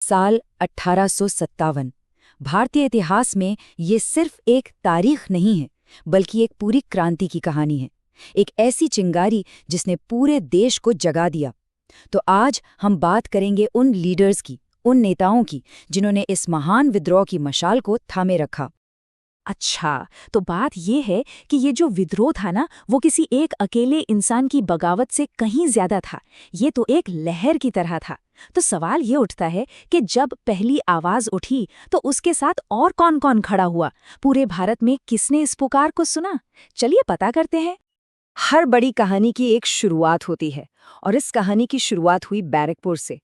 साल 1857। भारतीय इतिहास में ये सिर्फ एक तारीख नहीं है, बल्कि एक पूरी क्रांति की कहानी है। एक ऐसी चिंगारी जिसने पूरे देश को जगा दिया। तो आज हम बात करेंगे उन लीडर्स की, उन नेताओं की, जिन्होंने इस महान विद्रोह की मशाल को थामे रखा। अच्छा, तो बात ये है कि ये जो विद्रोह था ना, वो किसी एक अकेले इंसान की बगावत से कहीं ज्यादा था। ये तो एक लहर की तरह था। तो सवाल ये उठता है कि जब पहली आवाज उठी तो उसके साथ और कौन कौन खड़ा हुआ? पूरे भारत में किसने इस पुकार को सुना? चलिए पता करते हैं। हर बड़ी कहानी की एक शुरुआत होती है, और इस कहानी की शुरुआत हुई बैरकपुर से।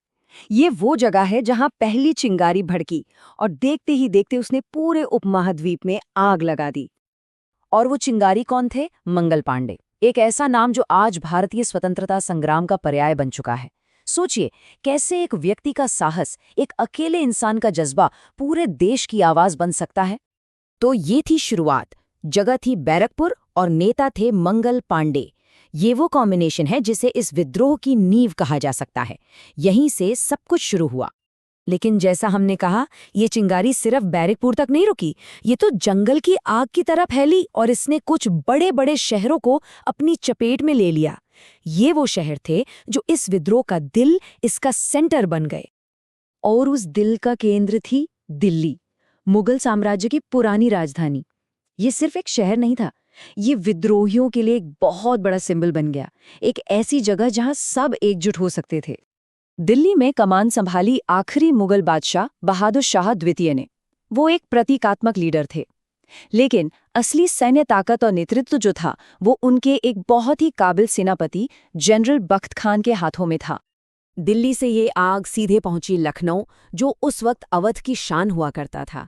ये वो जगह है जहां पहली चिंगारी भड़की और देखते ही देखते उसने पूरे उपमहाद्वीप में आग लगा दी। और वो चिंगारी कौन थे? मंगल पांडे, एक ऐसा नाम जो आज भारतीय स्वतंत्रता संग्राम का पर्याय बन चुका है। सोचिए, कैसे एक व्यक्ति का साहस, एक अकेले इंसान का जज्बा पूरे देश की आवाज बन सकता है। तो ये थी शुरुआत। जगह थी बैरकपुर और नेता थे मंगल पांडे। ये वो कॉम्बिनेशन है जिसे इस विद्रोह की नींव कहा जा सकता है। यहीं से सब कुछ शुरू हुआ। लेकिन जैसा हमने कहा, ये चिंगारी सिर्फ बैरकपुर तक नहीं रुकी। ये तो जंगल की आग की तरह फैली और इसने कुछ बड़े बड़े शहरों को अपनी चपेट में ले लिया। ये वो शहर थे जो इस विद्रोह का दिल, इसका सेंटर बन गए। और उस दिल का केंद्र थी दिल्ली, मुगल साम्राज्य की पुरानी राजधानी। ये सिर्फ एक शहर नहीं था, ये विद्रोहियों के लिए एक बहुत बड़ा सिंबल बन गया। एक ऐसी जगह जहां सब एकजुट हो सकते थे। दिल्ली में कमान संभाली आखिरी मुगल बादशाह बहादुर शाह द्वितीय ने। वो एक प्रतीकात्मक लीडर थे, लेकिन असली सैन्य ताकत और नेतृत्व जो था, वो उनके एक बहुत ही काबिल सेनापति जनरल बख्त खान के हाथों में था। दिल्ली से ये आग सीधे पहुंची लखनऊ, जो उस वक्त अवध की शान हुआ करता था।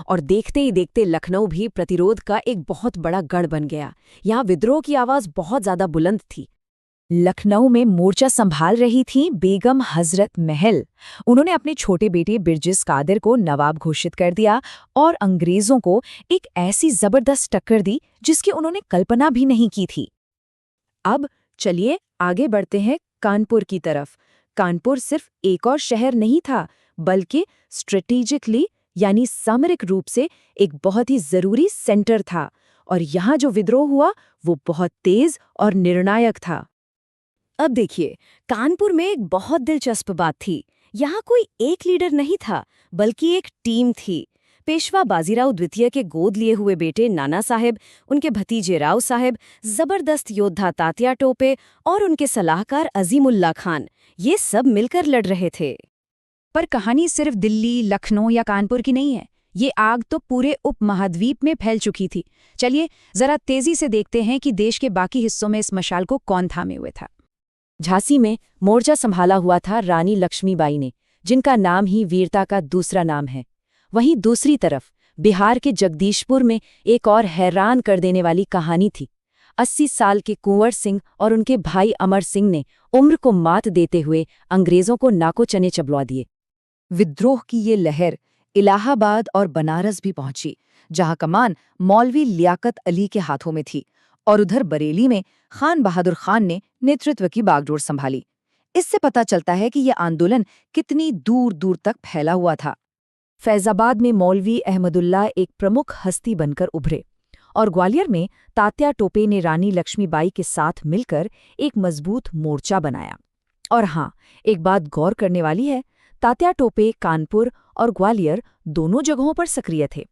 और देखते ही देखते लखनऊ भी प्रतिरोध का एक बहुत बड़ा गढ़ बन गया। यहाँ विद्रोह की आवाज बहुत ज्यादा बुलंद थी। लखनऊ में मोर्चा संभाल रही थी बेगम हजरत महल। उन्होंने अपने छोटे बेटे बिरजिस कादिर को नवाब घोषित कर दिया और अंग्रेजों को एक ऐसी जबरदस्त टक्कर दी जिसकी उन्होंने कल्पना भी नहीं की थी। अब चलिए आगे बढ़ते हैं कानपुर की तरफ। कानपुर सिर्फ एक और शहर नहीं था, बल्कि स्ट्रेटेजिकली यानी सामरिक रूप से एक बहुत ही जरूरी सेंटर था। और यहाँ जो विद्रोह हुआ वो बहुत तेज और निर्णायक था। अब देखिए, कानपुर में एक बहुत दिलचस्प बात थी। यहाँ कोई एक लीडर नहीं था, बल्कि एक टीम थी। पेशवा बाजीराव द्वितीय के गोद लिए हुए बेटे नाना साहेब, उनके भतीजे राव साहेब, जबरदस्त योद्धा तात्या टोपे और उनके सलाहकार अजीमुल्ला खान, ये सब मिलकर लड़ रहे थे। पर कहानी सिर्फ दिल्ली, लखनऊ या कानपुर की नहीं है। ये आग तो पूरे उपमहाद्वीप में फैल चुकी थी। चलिए जरा तेजी से देखते हैं कि देश के बाकी हिस्सों में इस मशाल को कौन थामे हुए था। झांसी में मोर्चा संभाला हुआ था रानी लक्ष्मीबाई ने, जिनका नाम ही वीरता का दूसरा नाम है। वहीं दूसरी तरफ बिहार के जगदीशपुर में एक और हैरान कर देने वाली कहानी थी। 80 साल के कुंवर सिंह और उनके भाई अमर सिंह ने उम्र को मात देते हुए अंग्रेजों को नाको चने चबलवा दिए। विद्रोह की ये लहर इलाहाबाद और बनारस भी पहुंची, जहां कमान मौलवी लियाकत अली के हाथों में थी, और उधर बरेली में खान बहादुर खान ने नेतृत्व की बागडोर संभाली। इससे पता चलता है कि यह आंदोलन कितनी दूर दूर तक फैला हुआ था। फैजाबाद में मौलवी अहमदुल्ला एक प्रमुख हस्ती बनकर उभरे, और ग्वालियर में तात्या टोपे ने रानी लक्ष्मीबाई के साथ मिलकर एक मजबूत मोर्चा बनाया। और हाँ, एक बात गौर करने वाली है, तात्या टोपे कानपुर और ग्वालियर दोनों जगहों पर सक्रिय थे।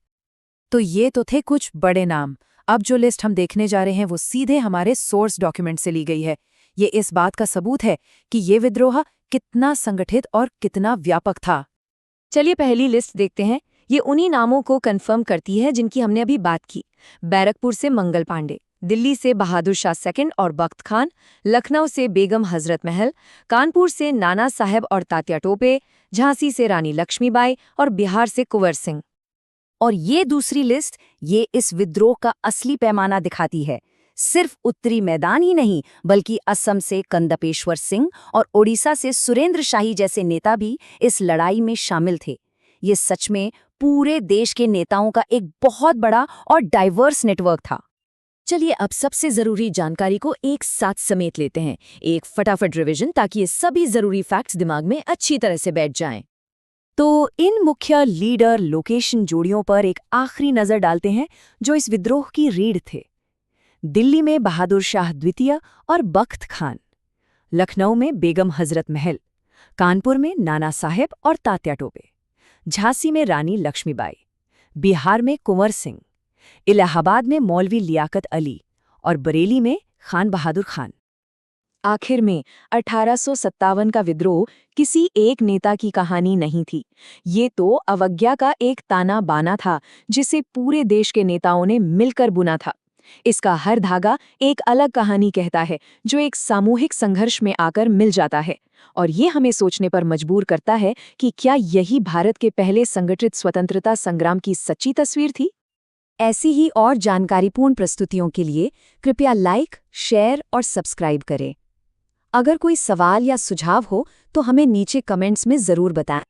तो ये तो थे कुछ बड़े नाम। अब जो लिस्ट हम देखने जा रहे हैं वो सीधे हमारे सोर्स डॉक्यूमेंट से ली गई है। ये इस बात का सबूत है कि ये विद्रोह कितना संगठित और कितना व्यापक था। चलिए पहली लिस्ट देखते हैं। ये उन्हीं नामों को कंफर्म करती है जिनकी हमने अभी बात की। बैरकपुर से मंगल पांडे, दिल्ली से बहादुर शाह सेकंड और बख्त खान, लखनऊ से बेगम हजरत महल, कानपुर से नाना साहेब और तात्या टोपे, झांसी से रानी लक्ष्मीबाई और बिहार से कुंवर सिंह। और ये दूसरी लिस्ट, ये इस विद्रोह का असली पैमाना दिखाती है। सिर्फ उत्तरी मैदान ही नहीं, बल्कि असम से कंदपेश्वर सिंह और ओडिशा से सुरेंद्र शाही जैसे नेता भी इस लड़ाई में शामिल थे। ये सच में पूरे देश के नेताओं का एक बहुत बड़ा और डाइवर्स नेटवर्क था। चलिए अब सबसे जरूरी जानकारी को एक साथ समेट लेते हैं, एक फटाफट रिवीजन, ताकि ये सभी जरूरी फैक्ट्स दिमाग में अच्छी तरह से बैठ जाएं। तो इन मुख्य लीडर लोकेशन जोड़ियों पर एक आखिरी नजर डालते हैं जो इस विद्रोह की रीढ़ थे। दिल्ली में बहादुर शाह द्वितीय और बख्त खान, लखनऊ में बेगम हजरत महल, कानपुर में नाना साहेब और तात्या टोपे, झांसी में रानी लक्ष्मीबाई, बिहार में कुंवर सिंह, इलाहाबाद में मौलवी लियाकत अली और बरेली में खान बहादुर खान। आखिर में 1857 का विद्रोह किसी एक नेता की कहानी नहीं थी। ये तो अवज्ञा का एक ताना बाना था जिसे पूरे देश के नेताओं ने मिलकर बुना था। इसका हर धागा एक अलग कहानी कहता है जो एक सामूहिक संघर्ष में आकर मिल जाता है। और ये हमें सोचने पर मजबूर करता है कि क्या यही भारत के पहले संगठित स्वतंत्रता संग्राम की सच्ची तस्वीर थी? ऐसी ही और जानकारीपूर्ण प्रस्तुतियों के लिए कृपया लाइक, शेयर और सब्सक्राइब करें। अगर कोई सवाल या सुझाव हो तो हमें नीचे कमेंट्स में ज़रूर बताएं।